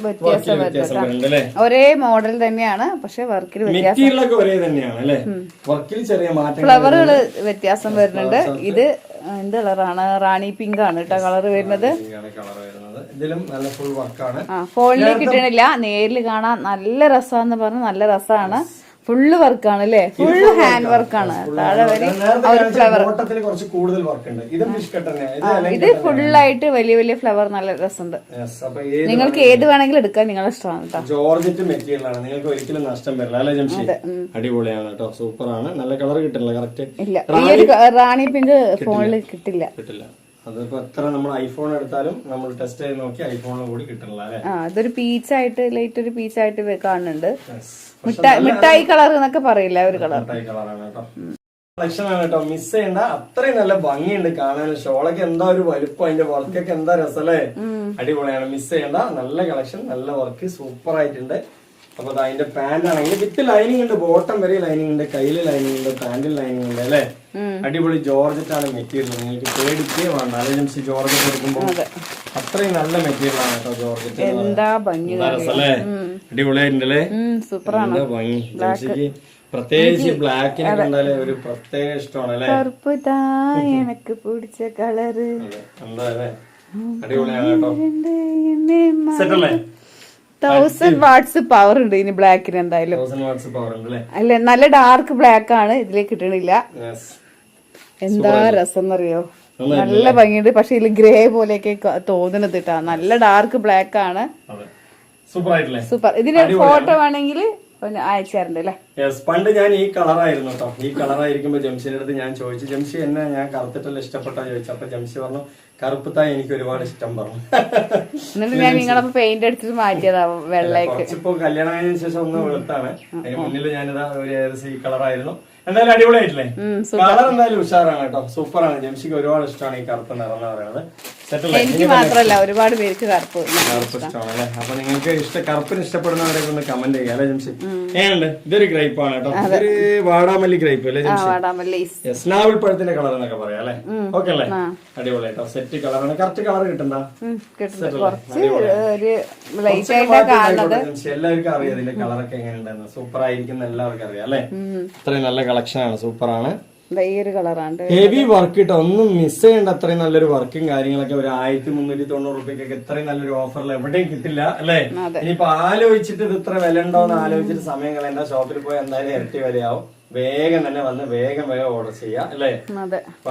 വ്യത്യാസം വരുന്നുണ്ട്. ഒരേ മോഡൽ തന്നെയാണ്, പക്ഷെ വർക്കിൽ മെറ്റീരിയലൊക്കെ ഒരേ തന്നെയാണ് അല്ലെ? വർക്കിൽ ചെറിയ മാറ്റം, ഫ്ലവറുകള് വ്യത്യാസം വരുന്നുണ്ട്. ഇത് എന്ത് കളറാണ്? റാണി പിങ്ക് ആണ് കേട്ടോ കളർ വരുന്നത്. ഇതിലും നല്ല ഫുൾ വർക്കാണ്. ഫോണിൽ കിട്ടണില്ല, നേരിൽ കാണാൻ നല്ല രസാന്ന് പറഞ്ഞ നല്ല രസമാണ്. ഫുള്ള് വർക്കാണ് അല്ലേ? ഫുൾ ഹാൻഡ് വർക്കാണ്. താഴെ വരെ ഫ്ലവർ. കുറച്ച് കൂടുതൽ വർക്ക് ഉണ്ട്. ഇത് ഫുള്ളായിട്ട് വലിയ വലിയ ഫ്ലവർ നല്ല രസമുണ്ട്. നിങ്ങൾക്ക് ഏത് വേണമെങ്കിലും എടുക്കാൻ നിങ്ങളുടെ ഇഷ്ടമാണ് കേട്ടോ. ജോർജറ്റ് മെറ്റീരിയൽ ആണ്. നിങ്ങൾക്ക് ഒരിക്കലും നഷ്ടം വരില്ല അല്ലെ ജംഷി? അടിപൊളിയാണ് കേട്ടോ. സൂപ്പർ ആണ്. നല്ല കളർ കിട്ടില്ല. കറക്റ്റ് ഇല്ല. ഈ ഒരു റാണി പിങ്ക് ഫോണിൽ കിട്ടില്ല. അതിപ്പോ എത്ര നമ്മൾ ഐഫോൺ എടുത്താലും നമ്മൾ ടെസ്റ്റ് ചെയ്ത് നോക്കി ഐഫോണിൽ കൂടി കിട്ടില്ല അല്ലെ? ഇതൊരു പീച്ചായിട്ട് ലൈറ്റ് ഒരു പീച്ചായിട്ട് കാണുന്നുണ്ട്. മിഠായി കളർ എന്നൊക്കെ പറയില്ല, ഒരു കളർ. കളക്ഷൻ ആണ് കേട്ടോ. മിസ് ചെയ്യണ്ട. അത്രയും നല്ല ഭംഗിയുണ്ട് കാണാൻ. ഷോളൊക്കെ എന്താ ഒരു വലുപ്പം, അതിന്റെ വർക്കൊക്കെ എന്താ രസല്ലേ? അടിപൊളിയാണ്. മിസ് ചെയ്യണ്ട. നല്ല കളക്ഷൻ, നല്ല വർക്ക്, സൂപ്പർ ആയിട്ടുണ്ട്. അപ്പൊ അതിന്റെ പാന്റ് ആണെങ്കിൽ വിത്ത് ലൈനിങ് ഉണ്ട്. ബോട്ടം വരെ ലൈനിങ് ഉണ്ട്, കയ്യില് ലൈനിങ് ഉണ്ട്, പാന്റിൽ ലൈനിങ് ഉണ്ട് അല്ലെ? അടിപൊളി ജോർജറ്റ് ആണ് മെറ്റീരിയൽ. നിങ്ങൾക്ക് പേടിക്കേ വേണ്ട. അലജൻസി ജോർജറ്റ് എടുക്കുമ്പോ അത്രയും നല്ല മെറ്റീരിയൽ ആണ് കേട്ടോ ജോർജറ്റ്. എന്താ ഭംഗി രസല്ലേ? അടിപൊളിയായിട്ടുണ്ടല്ലേ? സൂപ്പറാണ്. എന്താ ഭംഗി. ജംഷിക്ക് പ്രത്യേകിച്ച് ബ്ലാക്കിനെ കണ്ടാലേ ഒരു പ്രത്യേക ഇഷ്ടമാണ് അല്ലെ? എനിക്ക് പിടിച്ച കളറ് എന്താ അല്ലേ? അടിപൊളിയാണ് കേട്ടോ. സെറ്റല്ലേ? 1000 വാട്ട്സ് പവർ ഉണ്ട് ഇനി ബ്ലാക്കിന് എന്തായാലും. 1000 വാട്ട്സ് പവർ ഉണ്ട് അല്ലേ? അല്ലെ, നല്ല ഡാർക്ക് ബ്ലാക്ക് ആണ്, ഇതിലേക്ക് കിട്ടണില്ല. എന്താ രസം എന്നറിയോ, നല്ല ഭംഗിയുണ്ട്. പക്ഷെ ഇതിൽ ഗ്രേ പോലെയൊക്കെ തോന്നുന്നത് കേട്ടാ, നല്ല ഡാർക്ക് ബ്ലാക്ക് ആണ്. സൂപ്പർ. ഇതിന് ഫോട്ടോ വേണമെങ്കിൽ അയച്ചാറുണ്ട് അല്ലേ? പണ്ട് ഞാൻ ഈ കളറായിരുന്നു കേട്ടോ. ഈ കളറായിരിക്കുമ്പോ ജംഷിന്റെ അടുത്ത് ഞാൻ ചോദിച്ചു, ജംഷി എന്നെ ഞാൻ കറുത്തിട്ടല്ല ഇഷ്ടപ്പെട്ടാ ചോദിച്ചു. അപ്പൊ ജംഷി പറഞ്ഞു കറുപ്പത്തായി എനിക്ക് ഒരുപാട് ഇഷ്ടം പറഞ്ഞു. എന്നിട്ട് ഞാൻ നിങ്ങളപ്പോ പെയിന്റ് അടിച്ചിട്ട് മാറ്റിയതാ വെള്ളയ്ക്ക്. കുറച്ചിപ്പോ കല്യാണം കഴിഞ്ഞതിന് ശേഷം ഒന്ന് വെളുത്താണ്. അതിന് മുന്നിൽ ഞാനിതാ ഒരു ഏകദേശം ഈ കളറായിരുന്നു. എന്തായാലും അടിപൊളിയായിട്ടില്ലേ? കളർ എന്തായാലും ഉഷാറാണ് കേട്ടോ, സൂപ്പറാണ്. ജംഷിക്ക് ഒരുപാട് ഇഷ്ടമാണ് ഈ കറുത്ത നിറം എന്ന് പറയുന്നത്. എനിക്ക് മാത്രല്ല, ഒരുപാട് പേർക്ക് കറുപ്പ് ഇഷ്ടമാണല്ലേ? അപ്പൊ നിങ്ങൾക്ക് കറുപ്പിന് ഇഷ്ടപ്പെടുന്നവരൊക്കെ ഒന്ന് കമന്റ് ചെയ്യാം അല്ലെ ജംഷി? ഏണ്ട് ഇതൊരു ഗ്രേപ്പ് ആണ് കേട്ടോ, ഇതൊരു വാടാമല്ലി ഗ്രേപ്പ് അല്ലേ ജംഷി? സ്നാവിൾ പഴത്തിന്റെ കളർ എന്നൊക്കെ പറയാം അല്ലെ? ഓക്കെ അല്ലേ? അടിപൊളിയായിട്ടോ, സെറ്റ് കളറാണ്. കറക്റ്റ് കളർ കിട്ടണ്ട, എല്ലാവർക്കും അറിയാം ഇതിന്റെ കളറൊക്കെ എങ്ങനെയുണ്ടെന്ന്. സൂപ്പർ ആയിരിക്കും എല്ലാവർക്കും അറിയാം അല്ലെ? അത്രയും നല്ല കളക്ഷൻ ആണ്, സൂപ്പറാണ്. ഹെവി വർക്ക് കിട്ടും, ഒന്നും മിസ് ചെയ്യേണ്ട അത്രയും നല്ലൊരു വർക്കും കാര്യങ്ങളൊക്കെ. ഒരു 1390 രൂപയ്ക്കൊക്കെ ഇത്രയും നല്ലൊരു ഓഫറിൽ എവിടെയും കിട്ടില്ല അല്ലെ? ഇനിയിപ്പോ ആലോചിച്ചിട്ട് ഇത് ഇത്ര വില ഉണ്ടോന്ന് ആലോചിച്ചിട്ട് സമയം കളയണ്ട. ഷോപ്പിൽ പോയി എന്തായാലും ഇരട്ടി വിലയാവും. വേഗം തന്നെ വന്ന് വേഗം ഓർഡർ ചെയ്യാം അല്ലേ?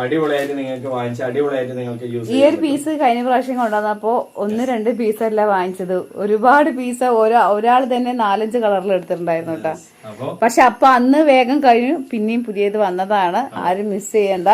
അടിപൊളിയായിട്ട് നിങ്ങൾക്ക് വാങ്ങിച്ച അടിപൊളിയായിട്ട് നിങ്ങൾക്ക് യൂസ് ചെയ്യാം. ഈ ഒരു പീസ് കഴിഞ്ഞ പ്രാവശ്യം കൊണ്ടുവന്നപ്പോ 1-2 പീസല്ല വാങ്ങിച്ചത്, ഒരുപാട് പീസ് ഒരാൾ തന്നെ 4-5 കളറിൽ എടുത്തിട്ടുണ്ടായിരുന്നു കേട്ടോ. പക്ഷെ അപ്പൊ അന്ന് വേഗം കഴിഞ്ഞു, പിന്നെയും പുതിയത് വന്നതാണ്. ആരും മിസ് ചെയ്യണ്ട.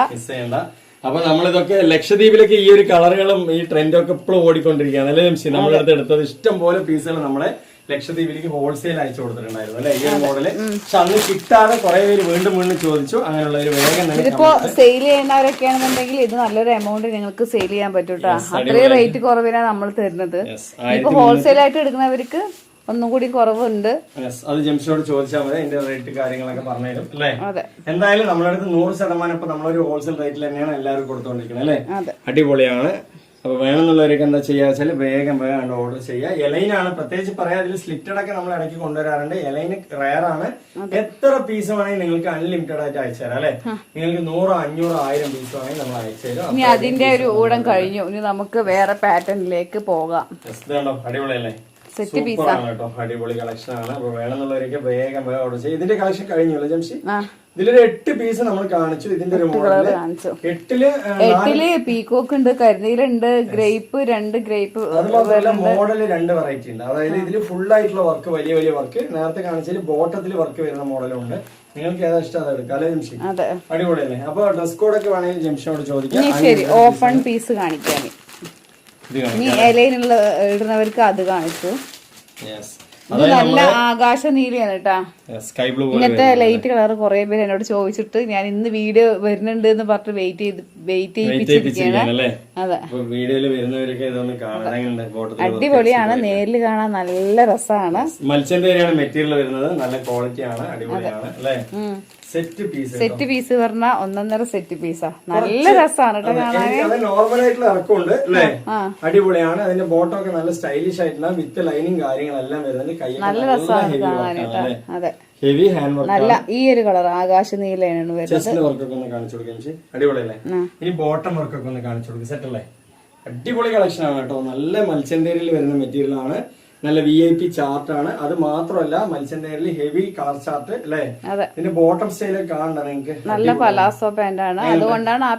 അപ്പൊ നമ്മളിതൊക്കെ ലക്ഷദ്വീപിലൊക്കെ ഈ ഒരു കളറുകളും ഈ ട്രെൻഡും ഒക്കെ ഇപ്പോഴും ഓടിക്കൊണ്ടിരിക്കുകയാണ് അല്ലേ? നമ്മളെടുത്ത് എടുത്തത് ഇഷ്ടം പോലെ പീസുകൾ നമ്മളെ ലക്ഷദ്വീപിലേക്ക് ഹോൾസെയിൽ അയച്ചു കൊടുത്തിട്ടുണ്ടായിരുന്നു അല്ലെ? ഈ ഒരു മോഡല്. പക്ഷെ അന്ന് കിട്ടാതെ കുറെ പേര് വീണ്ടും ചോദിച്ചു. അങ്ങനെയുള്ള ഒരു വേഗം ഇതിപ്പോ സെയിൽ ചെയ്യുന്നവരൊക്കെയാണെന്നുണ്ടെങ്കിൽ ഇത് നല്ലൊരു എമൗണ്ട് നിങ്ങൾക്ക് സെയിൽ ചെയ്യാൻ പറ്റും കേട്ടോ. അത്രയും റേറ്റ് കുറവിനാണ് നമ്മൾ തരുന്നത്. ഇപ്പൊ ഹോൾസെയിൽ ആയിട്ട് എടുക്കുന്നവർക്ക് ഒന്നും കൂടി കുറവുണ്ട്. അത് ജംഷിനോട് ചോദിച്ചാൽ മതി, അതിന്റെ റേറ്റ് കാര്യങ്ങളൊക്കെ പറഞ്ഞുതരും അല്ലേ? എന്തായാലും നമ്മുടെ അടുത്ത് 100% ഇപ്പൊ നമ്മളൊരു ഹോൾസെയിൽ റേറ്റിൽ തന്നെയാണ് എല്ലാവരും കൊടുത്തുകൊണ്ടിരിക്കുന്നത് അല്ലെ? അടിപൊളിയാണ്. അപ്പൊ വേണമെന്നുള്ളവരൊക്കെ എന്താ ചെയ്യാ വെച്ചാൽ വേഗം ഓർഡർ ചെയ്യുക. എലൈനാണ് പ്രത്യേകിച്ച് പറയാം, അതിൽ സ്ലിറ്റഡ് ഒക്കെ നമ്മൾ ഇടയ്ക്ക് കൊണ്ടുവരാറുണ്ട്. എലൈന് റയർ ആണ്. എത്ര പീസ് വേണമെങ്കിൽ നിങ്ങൾക്ക് അൺലിമിറ്റഡ് ആയിട്ട് അയച്ചു തരാം അല്ലെ? നിങ്ങൾക്ക് 100, 500, 1000 പീസ് വേണമെങ്കിൽ നമ്മൾ അയച്ചു തരും. ഇനി അതിന്റെ ഒരു ഊടം കഴിഞ്ഞു, ഇനി നമുക്ക് വേറെ പാറ്റേണിലേക്ക് പോകാം. അടിപൊളിയല്ലേ? സൂപ്പറാണ് കേട്ടോ, അടിപൊളി കളക്ഷൻ ആണ്. അപ്പൊ വേണമെന്നുള്ളവരൊക്കെ വേഗം ഓർഡർ ചെയ്യും. ഇതിന്റെ കളക്ഷൻ കഴിഞ്ഞു അല്ലേ ജംഷി? ഇതിലൊരു 8 പീസ് നമ്മൾ കാണിച്ചു. ഇതിന്റെ ഒരു മോഡല് 8 പീകോക്ക് ഉണ്ട്, കരിനീലുണ്ട്, ഗ്രേപ്പ് 2 ഗ്രേപ്പ്. അത് മാത്രമല്ല മോഡല് 2 വെറൈറ്റി ഉണ്ട്. അതായത് ഇതില് ഫുൾ ആയിട്ടുള്ള വർക്ക്, വലിയ വർക്ക്. നേരത്തെ കാണിച്ചതിൽ ബോട്ടത്തിൽ വർക്ക് വരുന്ന മോഡലും ഉണ്ട്. നിങ്ങൾക്ക് ഏതാ ഇഷ്ടം അത് എടുക്കാം അല്ലെ ജംഷി? അടിപൊളിയല്ലേ? അപ്പൊ ഡ്രസ് കോഡൊക്കെ വേണമെങ്കിൽ ജംഷിനോട് ചോദിക്കാം. ശരി, ഓപ്പൺ പീസ് കാണിക്കാൻ ഇനി ഇലയിലുള്ള ഇടുന്നവർക്ക് അത് കാണിച്ചു. ഇത് നല്ല ആകാശ നീലയാണ് കേട്ടാ, ഇങ്ങനത്തെ ലൈറ്റ് കളർ. കുറെ പേര് എന്നോട് ചോദിച്ചിട്ട് ഞാൻ ഇന്ന് വീഡിയോ വരുന്നുണ്ട് എന്ന് പറഞ്ഞിട്ട് വെയിറ്റ് ചെയ്യിപ്പിച്ചിരിക്കുകയാണ്. അതെ, അടിപൊളിയാണ്. നേരിൽ കാണാൻ നല്ല രസമാണ്. മത്സ്യന്റെയാണ് മെറ്റീരിയൽ വരുന്നത്, നല്ല ക്വാളിറ്റി ആണ്, അടിപൊളിയാണ് അല്ലേ? സെറ്റ് പീസ് പറഞ്ഞാൽ 1.5 സെറ്റ് പീസാ. നല്ല രസമാണ് കേട്ടോ കാണാൻ. നോർമൽ ആയിട്ടുള്ള ഇറക്കമുണ്ട് അല്ലേ? അടിപൊളിയാണ്. അതിന്റെ ബോട്ടം ഒക്കെ നല്ല സ്റ്റൈലിഷ് ആയിട്ടുള്ള വിത്ത് ലൈനിങ് കാര്യങ്ങളെല്ലാം വരുന്നത്. നല്ല രസമാണ് കാണാൻ കേട്ടോ. അതെ, ഹെവി ഹാൻഡ് വർക്ക്. നല്ല ഈ ഒരു കളർ ആകാശ നീലയാണ് വരുന്നത്. വർക്കൊക്കെ ഒന്ന് കാണിച്ചു കൊടുക്കാം. അടിപൊളിയല്ലേ? ഇനി ബോട്ടം വർക്കൊക്കെ ഒന്ന് കാണിച്ചു കൊടുക്കും. സെറ്റ് അല്ലേ? അടിപൊളി കളക്ഷൻ ആണ് കേട്ടോ. നല്ല മത്സ്യന്തേരിയിൽ വരുന്ന മെറ്റീരിയൽ ആണ്. നല്ല VIP ചാർട്ട് ആണ്. അത് മാത്രമല്ല മത്സ്യന്തേരിൽ ഹെവി കളർ ചാർട്ട് അല്ലേ? ഇതിന്റെ ബോട്ടം സ്റ്റൈലൊക്കെ കാണണ്ട നിങ്ങൾക്ക്. നല്ല പലാസോ പാന്റ് ആണ്, അതുകൊണ്ടാണ് ആ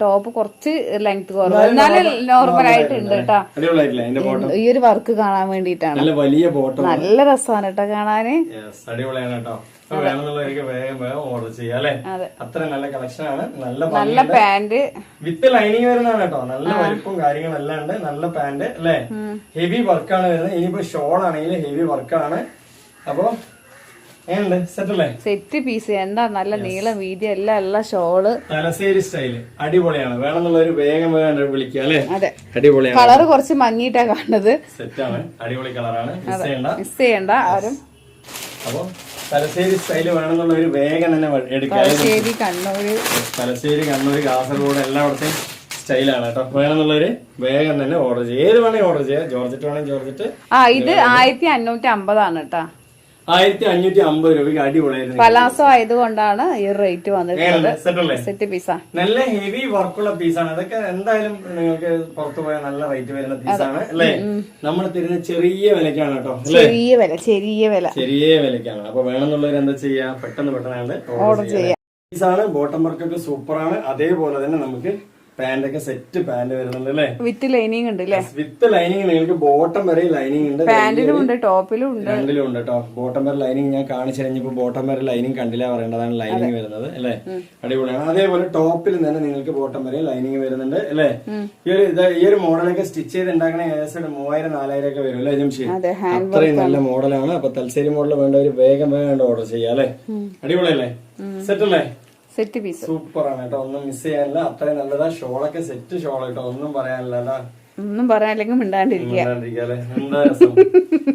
ടോപ്പ് കുറച്ച് ലെങ്ത് കുറവ്, എന്നാലും നോർമൽ ആയിട്ടുണ്ട് കേട്ടോ. ഈ ഒരു വർക്ക് കാണാൻ വേണ്ടിട്ടാണ്. നല്ല വലിയ ബോട്ടം, നല്ല രസമാണ് കേട്ടോ കാണാന്. അടിപൊളിയാണ് കേട്ടോ. വേണമെന്നുള്ളവർക്ക് വേഗം ഓർഡർ ചെയ്യാം അല്ലെ? അത്ര നല്ല കളക്ഷൻ ആണ്. നല്ല പാന്റ് വിത്ത് ലൈനിങ് വരുന്നതാണ് കേട്ടോ. നല്ല വലിപ്പവും കാര്യങ്ങളെല്ലാം ഉണ്ട്. നല്ല പാന്റ് അല്ലെ? ഹെവി വർക്കാണ് വരുന്നത്. ഇനിയിപ്പോ ഷോൾ ആണെങ്കിൽ ഹെവി വർക്കാണ്. അപ്പൊ സെറ്റ് പീസ് എന്താ നല്ല നീളം വീതി എല്ലാം ഷോള് തലശ്ശേരി സ്റ്റൈല് അടിപൊളിയാണ്. വേണമെന്നുള്ളൊരു വേഗം വിളിക്കുക അല്ലെ? അതെ, അടിപൊളിയാണ്. കളർ കുറച്ച് മങ്ങിയിട്ടാ കാണുന്നത്. സെറ്റാണ്, അടിപൊളി കളറാണ്. മിസ് ചെയ്യണ്ട ആരും. അപ്പൊ തലശ്ശേരി സ്റ്റൈല് വേണമെന്നുള്ളൊരു വേഗം തന്നെ എടുക്കുക. തലശ്ശേരി, കണ്ണൂർ, കാസർഗോഡ് എല്ലായിടത്തെയും സ്റ്റൈലാണ് കേട്ടോ. വേണമെന്നുള്ളൊരു വേഗം തന്നെ ഓർഡർ ചെയ്യുക. ഏത് വേണമെങ്കിൽ ഓർഡർ ചെയ്യാം. ജോർജറ്റ് വേണമെങ്കിൽ ജോർജറ്റ്. ഇത് 1550 ആണ് കേട്ടോ. 1550 രൂപയ്ക്ക് അടിപൊളിയായിരുന്നു. പലാസോ ആയതുകൊണ്ടാണ് ഈ റേറ്റ് വന്നിട്ടുള്ളത്. സെറ്റല്ലേ? സെറ്റ് പീസാ, നല്ല ഹെവി വർക്കുള്ള പീസാണ്. അതൊക്കെ എന്തായാലും നിങ്ങൾക്ക് പുറത്തു പോയാൽ നല്ല റേറ്റ് വരുന്ന പീസാണ് അല്ലേ? നമ്മൾ തരുന്ന ചെറിയ വിലക്കാണ് കേട്ടോ. ചെറിയ വിലക്കാണ്. അപ്പൊ വേണമെന്നുള്ളവർ എന്താ ചെയ്യാ, പെട്ടെന്ന് ഓർഡർ ചെയ്യാം. പീസാണ്. ബോട്ടം വർക്കൊക്കെ സൂപ്പറാണ്. അതേപോലെ തന്നെ നമുക്ക് പാന്റ് ഒക്കെ സെറ്റ് പാന്റ് വരുന്നുണ്ട് അല്ലേ? വിത്ത് ലൈനിങ് ഉണ്ട് അല്ലേ? With lining. നിങ്ങൾക്ക് ബോട്ടം വരെ ലൈനിങ് ഉണ്ട്, പാന്റിലും ഉണ്ട്, ടോപ്പിലും ഉണ്ട്, രണ്ടിലും ഉണ്ട് കേട്ടോ. ബോട്ടം വരെ ലൈനിങ് ഞാൻ കാണിച്ചു കഴിഞ്ഞപ്പോ ബോട്ടം വരെ ലൈനിങ് കണ്ടില്ല പറയേണ്ടതാണ് ലൈനിങ് വരുന്നത് അല്ലേ? അടിപൊളിയാണ്. അതേപോലെ ടോപ്പിൽ തന്നെ നിങ്ങൾക്ക് ബോട്ടം വരെ ലൈനിങ് വരുന്നുണ്ട് അല്ലേ? ഈ ഒരു മോഡലൊക്കെ സ്റ്റിച്ച് ചെയ്ത് ഉണ്ടാക്കണ ഏകദേശം 3000-4000 ഒക്കെ വരും അല്ലേ ജംഷി? അത്രയും നല്ല മോഡലാണ്. അപ്പൊ തൽശ്ശേരി മോഡൽ വേണ്ടവര് വേഗം ഓർഡർ ചെയ്യാം അല്ലേ? അടിപൊളിയല്ലേ? സെറ്റ് അല്ലേ? സെറ്റ് പീസ് സൂപ്പർ ആണ് കേട്ടോ. ഒന്നും മിസ് ചെയ്യാനില്ല. അത്രയും നല്ലതാ. ഷോളൊക്കെ സെറ്റ് ഷോൾ കേട്ടോ. ഒന്നും പറയാനില്ല. ഒന്നും പറയാനില്ലെങ്കിൽ മിണ്ടാണ്ടിരിക്കുക. എന്താ രസം.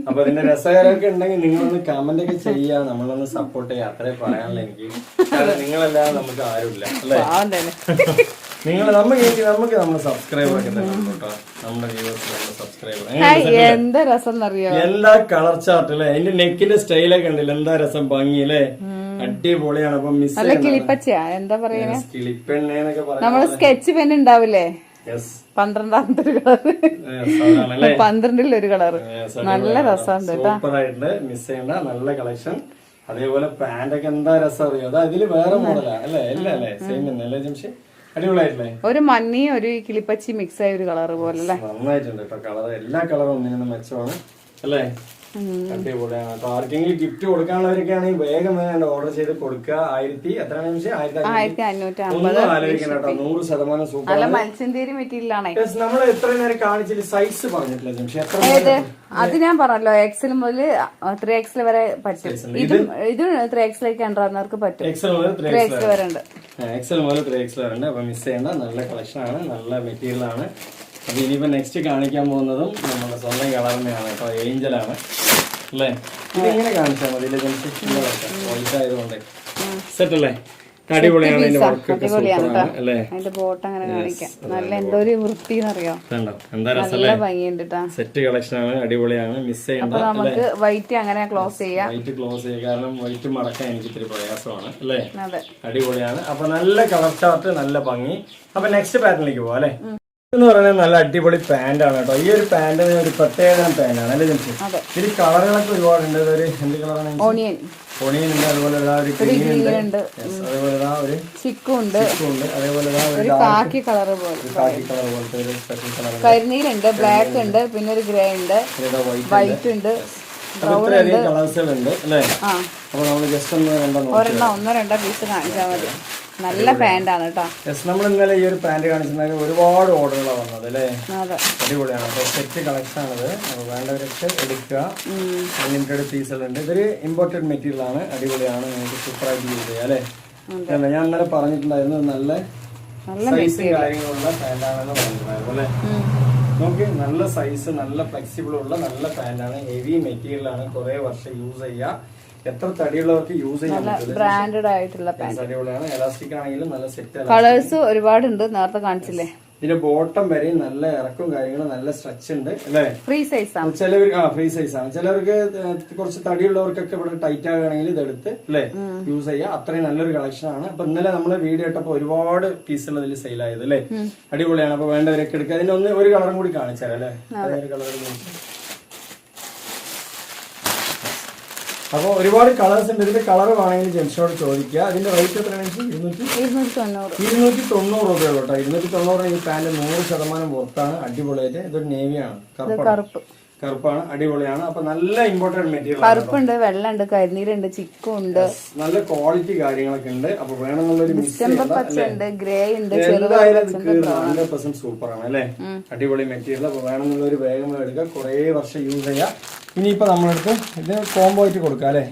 അപ്പൊ ഇതിന്റെ രസകരമൊക്കെ ഉണ്ടെങ്കിൽ നിങ്ങളൊന്ന് കമന്റ് ഒക്കെ ചെയ്യാ, നമ്മളൊന്ന് സപ്പോർട്ട് ചെയ്യാം. അത്രേ പറയാനില്ല എനിക്ക്. കാരണം നിങ്ങളല്ലാതെ നമുക്ക് ആരുമില്ല അല്ലേ? നമുക്ക് നമ്മുടെ സബ്സ്ക്രൈബർ ഒക്കെ തന്നെ കേട്ടോ. നമ്മുടെ വ്യൂവേഴ്സ് സബ്സ്ക്രൈബർ എന്താ രസം അറിയോ? എന്താ കളർ ചാർട്ട് അല്ലേ? അതിന്റെ നെക്കിന്റെ സ്റ്റൈലൊക്കെ ഉണ്ടല്ലോ. എന്താ രസം, ഭംഗി അല്ലേ? അടിപൊളിയാണ്. അപ്പൊ മിസ് കിളിപ്പച്ചയാ എന്താ പറയുക, കിളിപ്പെണ്ണേന്നൊക്കെ പറയാം. നമ്മള് സ്കെച്ച് പെൻ ഉണ്ടാവില്ലേ? 12ാമത്തെ ഒരു കളർ, 12ൽ ഒരു കളർ. നല്ല രസമുണ്ട് കേട്ടോ. സൂപ്പറായിട്ടുണ്ട്. മിസ് ചെയ്യണ്ട. നല്ല കളക്ഷൻ. അതേപോലെ പാന്റ് ഒക്കെ എന്താ രസം അറിയോ? അത് അതില് വേറെ മോഡലാ അല്ലേ? എല്ലാം അല്ലേ? സെയിം തന്നെ അല്ലേ ജംഷി? അടിപൊളിയായിട്ടില്ലേ? ഒരു മഞ്ഞയും ഒരു കിളിപ്പച്ചി മിക്സ് ആയ ഒരു കളർ പോലെ അല്ലേ? നന്നായിട്ടുണ്ട് കേട്ടോ. കളർ എല്ലാ കളറും ഒന്നിനും മെച്ചമാണ് അല്ലേ? അടിപൊളിയാണ്. അപ്പൊ ആർക്കെങ്കിലും ഗിഫ്റ്റ് കൊടുക്കാനുള്ളവരൊക്കെ ആണെങ്കിൽ വേഗം ഓർഡർ ചെയ്ത് കൊടുക്കുക. 1550 ആലോചിക്കണം കേട്ടോ. 100% സൂപ്പർ. നല്ല മത്സ്യന്തേരി മെറ്റീരിയലാണ്. നമ്മൾ എത്ര നേരം കാണിച്ചില്ല, സൈസ് പറഞ്ഞിട്ടില്ല ജംഷി. അത് ഞാൻ പറഞ്ഞല്ലോ, എക്സൽ മുതൽ 3XL വരെ പറ്റും. ഇത് 3Xലേക്ക് ഉണ്ടാകുന്നവർക്ക് പറ്റും. എക്സൽ മുതൽ 3XL വരെ ഉണ്ട്. എക്സൽ മുതൽ 3XL വരെ ഉണ്ട്. അപ്പൊ മിസ് ചെയ്യേണ്ട. നല്ല കളക്ഷൻ ആണ്, നല്ല മെറ്റീരിയൽ ആണ്. അപ്പൊ ഇനിയിപ്പോ നെക്സ്റ്റ് കാണിക്കാൻ പോകുന്നതും നമ്മുടെ സ്വന്തം കളർ തന്നെയാണ് കേട്ടോ. ഏഞ്ചലാണ് അല്ലേ? ഇതിങ്ങനെ കാണിച്ചാൽ മതി. വൈറ്റ് ആയതുകൊണ്ട് സെറ്റ് അല്ലേ? അടിപൊളിയാണ്. അതിന്റെ വർക്കൊക്കെ സൂപ്പറാണ് അല്ലേ? അതിന്റെ ബോട്ട് അങ്ങനെ കാണിക്കാം. നല്ല എന്തോ ഒരു വൃത്തി എന്നറിയോ? എന്താ രസം, നല്ല ഭംഗിയുണ്ട്. സെറ്റ് കളക്ഷൻ ആണ്. അടിപൊളിയാണ്. മിസ് ചെയ്യണ്ട. നമുക്ക് വൈറ്റ് അങ്ങനെ ക്ലോസ് ചെയ്യാം. വൈറ്റ് ക്ലോസ് ചെയ്യാം. കാരണം വൈറ്റ് മടക്കാൻ എനിക്ക് ഇത്തിരി പ്രയാസമാണ് അല്ലേ? അടിപൊളിയാണ്. അപ്പൊ നല്ല കളർ ചാർട്ട്, നല്ല ഭംഗി. അപ്പൊ നെക്സ്റ്റ് പാറ്റേണിലേക്ക് പോവാം അല്ലേ? എന്ന് പറയുന്നത് നല്ല അടിപൊളി പാന്റ് ആണ് കേട്ടോ. ഈ ഒരു പാന്റിന് ഒരു പ്രത്യേകതരം പാന്റ് ആണ് അല്ലേ ജംഷി? ഇതിൽ കളറുകളൊക്കെ ഒരുപാടുണ്ട്. ഒരു എന്ത് കളറാണ്? ഓണിയൻ ഉണ്ട്. അതുപോലെ ഒരു ഗ്രീൻ ഉണ്ട്. അതേപോലെ ഒരു ചിക്കുണ്ട്. അതേപോലെ ഒരു കാക്കി കളർ പോലത്തെ ഒരു സ്പെഷ്യൽ കളർ. കരിനീലുണ്ട്, ബ്ലാക്ക് ഉണ്ട്, പിന്നെ ഒരു ഗ്രേ ഉണ്ട്, വൈറ്റ് ഉണ്ട്. ഇത്രയധികം കളേഴ്സുകളുണ്ട് അല്ലേ? അപ്പൊ നമ്മൾ ജസ്റ്റ് ഒന്നോ രണ്ടോ പീസ് കാണിച്ചാൽ മതി. നല്ല പാന്റ് ആണ് കേട്ടോ. നമ്മൾ ഇന്നലെ ഈ ഒരു പാന്റ് കാണിച്ചിട്ടുണ്ടെങ്കിൽ ഒരുപാട് ഓർഡറുകളാണ് വന്നത് അല്ലേ? അടിപൊളിയാണ്. അപ്പൊ സെറ്റ് കളക്ഷൻ ആണത്. വേണ്ടവരൊക്കെ എടുക്കുക. അൺലിമിറ്റഡ് പീസുകളുണ്ട്. ഇതൊരു ഇമ്പോർട്ടഡ് മെറ്റീരിയൽ ആണ്. അടിപൊളിയാണ്. നിങ്ങൾക്ക് സൂപ്പറായിട്ട് യൂസ് ചെയ്യാം അല്ലേ? ഞാൻ ഇന്നലെ പറഞ്ഞിട്ടുണ്ടായിരുന്നു നല്ല സൈസും കാര്യങ്ങളുള്ള പാന്റാണെന്ന് പറഞ്ഞിട്ടുണ്ടായിരുന്നു അല്ലേ? നോക്കി, നല്ല സൈസ്, നല്ല ഫ്ലെക്സിബിൾ ഉള്ള നല്ല പാന്റാണ്. ഹെവി മെറ്റീരിയൽ ആണ്. കുറെ വർഷം യൂസ് ചെയ്യാം. എത്ര തടിയുള്ളവർക്ക് യൂസ് ചെയ്യാൻ പറ്റും. ബ്രാൻഡഡ് ആയിട്ടുള്ള അടിപൊളിയാണ്. എലാസ്റ്റിക് ആണെങ്കിലും നല്ല സെറ്റ്. കളേഴ്സ് ഒരുപാടുണ്ട്. നേരത്തെ കാണിച്ചില്ലേ? ഇതിന്റെ ബോട്ടം വരെയും നല്ല ഇറക്കും കാര്യങ്ങളും നല്ല സ്ട്രെച്ച് ഉണ്ട് അല്ലേ? ഫ്രീ സൈസ് ആണ്. ചിലവർക്ക് ഫ്രീ സൈസ് ആണ്. ചിലവർക്ക് കുറച്ച് തടിയുള്ളവർക്കൊക്കെ ഇവിടെ ടൈറ്റ് ആകുകയാണെങ്കിൽ ഇതെടുത്ത് അല്ലേ യൂസ് ചെയ്യാം. അത്രയും നല്ലൊരു കളക്ഷൻ ആണ്. അപ്പൊ ഇന്നലെ നമ്മള് വീഡിയോ ഇട്ടപ്പോ ഒരുപാട് പീസുകൾ ഇതിൽ സെയിൽ ആയത് അല്ലേ? അടിപൊളിയാണ്. അപ്പൊ വേണ്ടവരൊക്കെ എടുക്കുക. അതിന് ഒരു കളറും കൂടി കാണിച്ചാൽ അല്ലേ? കളർ. അപ്പൊ ഒരുപാട് കളേഴ്സ് ഉണ്ട്. ഇതിന്റെ കളർ വേണമെങ്കിൽ ജംഷനോട് ചോദിക്കുക. അതിന്റെ റേറ്റ് എത്രയാണ്? 290 രൂപയുള്ളൂ കേട്ടോ. 290 ഈ പാന്റ് 100% പുറത്താണ്. അടിപൊളിയായിട്ട്. ഇതൊരു നേവിയാണ്, കറുപ്പാണ്. അടിപൊളിയാണ്. അപ്പൊ നല്ല ഇമ്പോർട്ടന്റ് മെറ്റീരിയൽ. കറുപ്പുണ്ട്, വെള്ളമുണ്ട്, കരിനീരുണ്ട്, ചിക്കുണ്ട്. നല്ല ക്വാളിറ്റി കാര്യങ്ങളൊക്കെ ഉണ്ട്. അപ്പൊ വേണമെന്നുള്ളൊരു ഗ്രേ ഉണ്ട്. 100% സൂപ്പറാണ് അല്ലേ? അടിപൊളി മെറ്റീരിയൽ. അപ്പൊ വേണമെന്നുള്ളൊരു വേഗം എടുക്കുക. കുറെ വർഷം യൂസ് ചെയ്യാം. ഇനിയിപ്പോ നമ്മളെടുത്ത് ഇത് കോംബോ ആയിട്ട് കൊടുക്കാം അല്ലെ?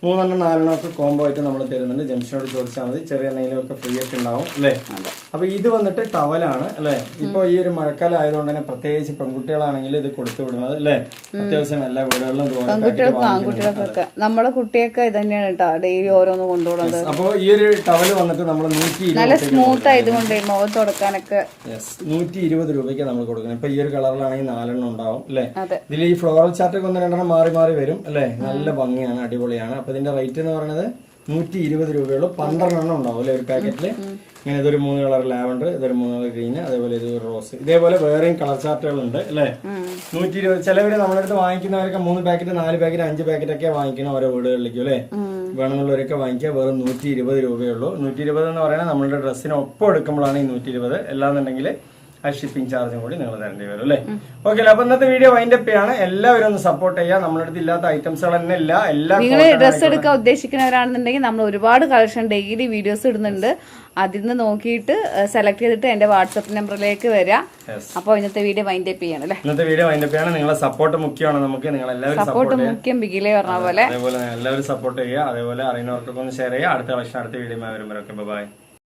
3 4 ഒക്കെ കോംബോ ആയിട്ട് നമ്മൾ തരുന്നുണ്ട്. ജംഷനോട് ചോദിച്ചാൽ മതി, ചെറിയ നെയിലൊക്കെ ഫ്രീ ഒക്കെ ഉണ്ടാവും അല്ലേ. അപ്പൊ ഇത് വന്നിട്ട് ടവലാണ് അല്ലെ. ഇപ്പൊ ഈ ഒരു മഴക്കാലം ആയതുകൊണ്ട് തന്നെ പ്രത്യേകിച്ച് പെൺകുട്ടികളാണെങ്കിൽ ഇത് കൊടുത്തു വിടുന്നത് അല്ലെ. അത്യാവശ്യം എല്ലാ വീടുകളിലും ആൺകുട്ടികൾക്കൊക്കെ നമ്മുടെ കുട്ടിയൊക്കെ ഇത് തന്നെയാണ് കേട്ടോ ഡെയിലി ഓരോന്ന് കൊണ്ടുപോകുന്നത്. അപ്പൊ ഈ ഒരു ടവല് വന്നിട്ട് നമ്മൾ 120 നല്ല സ്മൂത്ത് ആയതുകൊണ്ട് മുഖത്ത് തുടക്കാനൊക്കെ 120 രൂപയ്ക്ക് നമ്മൾ കൊടുക്കുന്നത്. ഇപ്പൊ ഈ ഒരു കളറിലാണെങ്കിൽ 4 എണ്ണം ഉണ്ടാവും അല്ലെ. ഇതിൽ ഈ ഫ്ലോറൽ ചാർട്ടൊക്കെ 1 2 എണ്ണം മാറി മാറി വരും അല്ലെ. നല്ല ഭംഗിയാണ്, അടിപൊളിയാണ്. അപ്പൊ ഇതിന്റെ റേറ്റ് എന്ന് പറയുന്നത് 120 രൂപയുള്ളൂ. 12 എണ്ണം ഉണ്ടാവും അല്ലെ ഒരു പാക്കറ്റില്. ഇങ്ങനെ ഇതൊരു 3 കളർ ലാവൻഡർ, ഇതൊരു 3 കളർ ഗ്രീൻ, അതേപോലെ ഇത് റോസ്. ഇതേപോലെ വേറെയും കളർ ചാർട്ടുകൾ ഉണ്ട് അല്ലെ. 120. ചിലവര് നമ്മുടെ അടുത്ത് വാങ്ങിക്കുന്നവരൊക്കെ 3 പാക്കറ്റ് 4 പാക്കറ്റ് 5 പാക്കറ്റ് ഒക്കെ വാങ്ങിക്കണം ഓരോ വീടുകളിലേക്കും അല്ലെ. വേണമെന്നുള്ളവരൊക്കെ വാങ്ങിക്കുക. വെറും 120 രൂപയുള്ളൂ. 120 എന്ന് പറയുന്നത് നമ്മളുടെ ഡ്രസ്സിന് ഒപ്പം എടുക്കുമ്പോഴാണ് ഈ 120. അല്ലാന്നുണ്ടെങ്കിൽ ആ ഷിപ്പിംഗ് ചാർജും കൂടി നിങ്ങൾ തരേണ്ടി വരും അല്ലേ. ഓക്കെ, അപ്പൊ ഇന്നത്തെ വീഡിയോ വൈൻഡപ്പ് ചെയ്യാണ്. എല്ലാവരും ഒന്ന് സപ്പോർട്ട് ചെയ്യുക. നമ്മുടെ അടുത്ത് ഇല്ലാത്ത ഐറ്റംസുകൾ തന്നെ ഇല്ല. നിങ്ങൾ ഡ്രസ്സ് എടുക്കാൻ ഉദ്ദേശിക്കുന്നവരാണെന്നുണ്ടെങ്കിൽ നമ്മൾ ഒരുപാട് കളക്ഷൻ ഡെയിലി വീഡിയോസ് ഇടുന്നുണ്ട്. അതിൽ നിന്ന് നോക്കിയിട്ട് സെലക്ട് ചെയ്തിട്ട് എന്റെ വാട്സ്ആപ്പ് നമ്പറിലേക്ക് വരാം. അപ്പൊ ഇന്നത്തെ വീഡിയോ വൈൻഡപ്പ് ചെയ്യാണ് അല്ലേ. ഇന്നത്തെ വീഡിയോ വൈൻഡപ്പ് ചെയ്യാണ്. നിങ്ങളെ സപ്പോർട്ട് മുഖ്യമാണ് നമുക്ക്. നിങ്ങൾ എല്ലാവരും സപ്പോർട്ട് മുഖ്യം, ബിഗിലെ പറഞ്ഞ പോലെ. അതേപോലെ എല്ലാവരും സപ്പോർട്ട് ചെയ്യുക. അതേപോലെ അറിയുന്നവർക്കൊക്കെ ഒന്ന് ഷെയർ ചെയ്യുക. അടുത്ത കളക്ഷൻ അടുത്ത വീഡിയോ വരുമ്പോഴൊക്കെ ബൈ.